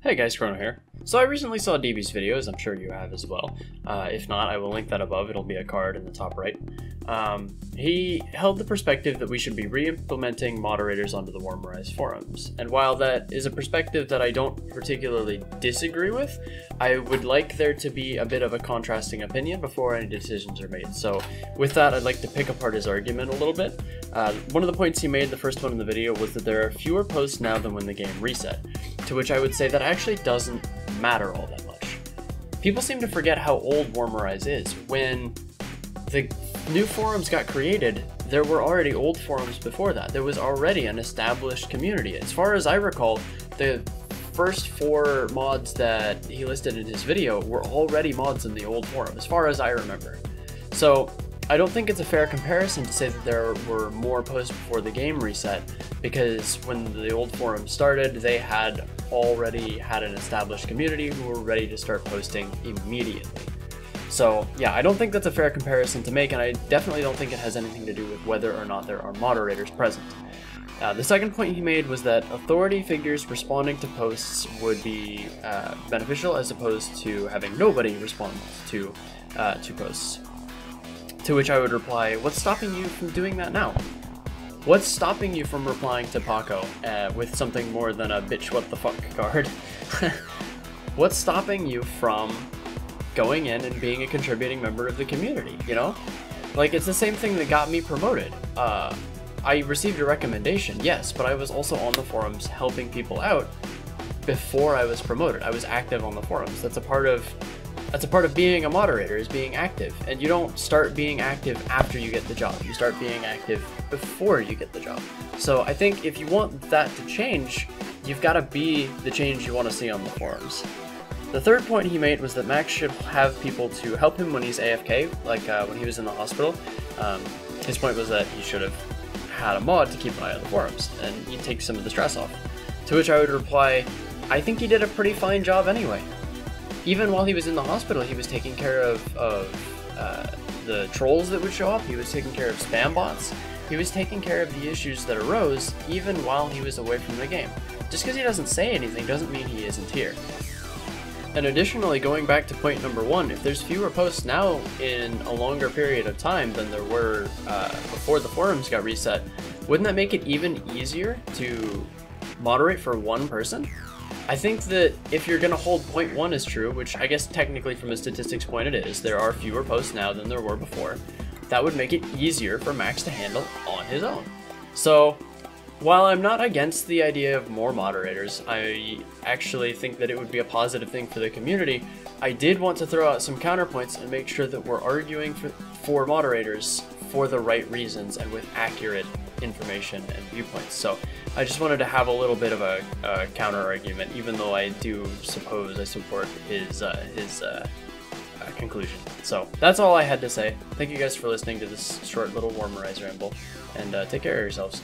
Hey guys, Chrono here. So I recently saw DB's videos, I'm sure you have as well. If not, I will link that above, it'll be a card in the top right. He held the perspective that we should be re-implementing moderators onto the Warmerise forums. And while that is a perspective that I don't particularly disagree with, I would like there to be a bit of a contrasting opinion before any decisions are made. So with that, I'd like to pick apart his argument a little bit. One of the points he made, the first one in the video, was that there are fewer posts now than when the game reset. To which I would say that actually doesn't matter all that much. People seem to forget how old Warmerise is. When the new forums got created, there were already old forums before that. There was already an established community. As far as I recall, the first 4 mods that he listed in his video were already mods in the old forum, as far as I remember. So I don't think it's a fair comparison to say that there were more posts before the game reset, because when the old forum started, they had already had an established community who were ready to start posting immediately. So yeah, I don't think that's a fair comparison to make, and I definitely don't think it has anything to do with whether or not there are moderators present. The second point he made was that authority figures responding to posts would be beneficial as opposed to having nobody respond to posts. To which I would reply, what's stopping you from doing that now? What's stopping you from replying to Paco with something more than a bitch what the fuck card? What's stopping you from going in and being a contributing member of the community, you know? Like, it's the same thing that got me promoted. I received a recommendation, yes, but I was also on the forums helping people out before I was promoted. I was active on the forums. That's a part of being a moderator, is being active. And you don't start being active after you get the job. You start being active before you get the job. So I think if you want that to change, you've got to be the change you want to see on the forums. The third point he made was that Max should have people to help him when he's AFK, like when he was in the hospital. His point was that he should have had a mod to keep an eye on the forums, and he'd take some of the stress off. To which I would reply, I think he did a pretty fine job anyway. Even while he was in the hospital, he was taking care of the trolls that would show up, he was taking care of spam bots, he was taking care of the issues that arose even while he was away from the game. Just because he doesn't say anything doesn't mean he isn't here. And additionally, going back to point number 1, if there's fewer posts now in a longer period of time than there were before the forums got reset, wouldn't that make it even easier to moderate for one person? I think that if you're going to hold point 1 as true, which I guess technically from a statistics point it is, there are fewer posts now than there were before, that would make it easier for Max to handle on his own. So while I'm not against the idea of more moderators, I actually think that it would be a positive thing for the community. I did want to throw out some counterpoints and make sure that we're arguing for moderators for the right reasons and with accurate information and viewpoints. So I just wanted to have a little bit of a counter argument, even though I do suppose I support his conclusion. So that's all I had to say. Thank you guys for listening to this short little Warmerise ramble, and take care of yourselves.